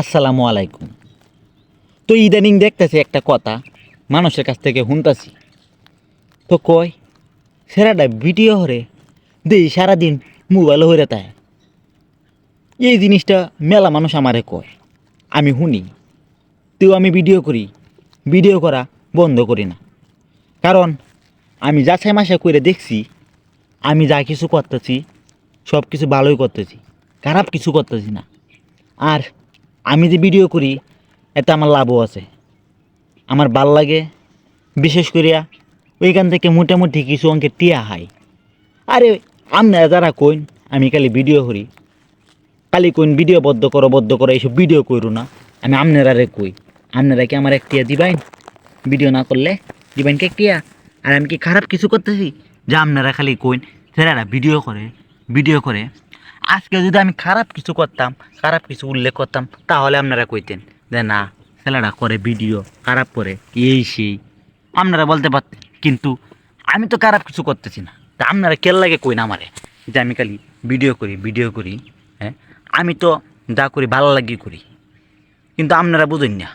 আসসালামু আলাইকুম। তো ইদানিং দেখতেছি একটা কথা মানুষের কাছ থেকে শুনতাছি। তো কয় সেরাটা ভিডিও হরে দেই সারাদিন মোবাইল হইরে তাই। এই জিনিসটা মেলা মানুষ আমারে কয়, আমি শুনি। তেও আমি ভিডিও করি, ভিডিও করা বন্ধ করি না। কারণ আমি যাচাই মাসা করে দেখছি আমি যা কিছু করতেছি সব কিছু ভালোই করতেছি, খারাপ কিছু করতেছি না। আর আমি যে ভিডিও করি এতে আমার লাভও আছে, আমার ভাল লাগে। বিশেষ করিয়া ওইখান থেকে মোটামুটি কিছু অঙ্কের টিয়া হাই। আরে আপনারা যারা কইন আমি খালি ভিডিও করি, খালি কইন ভিডিও বদ্ধ করো এইসব ভিডিও করু না। আমি আপনারারে কই, আপনারা কি আমার এক টিয়া দিবেন? ভিডিও না করলে দিবেন কি এক টিয়া? আর আমি কি খারাপ কিছু করতেছি যা আপনারা খালি কইন ছেলেরা ভিডিও করে ভিডিও করে? আজকে যদি আমি খারাপ কিছু করতাম, খারাপ কিছু উল্লেখ করতাম, তাহলে আপনারা কইতেন যে না ছেলেরা করে ভিডিও খারাপ করে এই সেই, আপনারা বলতে পারতেন। কিন্তু আমি তো খারাপ কিছু করতেছি না, তা আপনারা কেল লাগে কই না আমারে যে আমি খালি ভিডিও করি। হ্যাঁ, আমি তো যা করি ভালো লাগি করি, কিন্তু আপনারা বুঝেন না।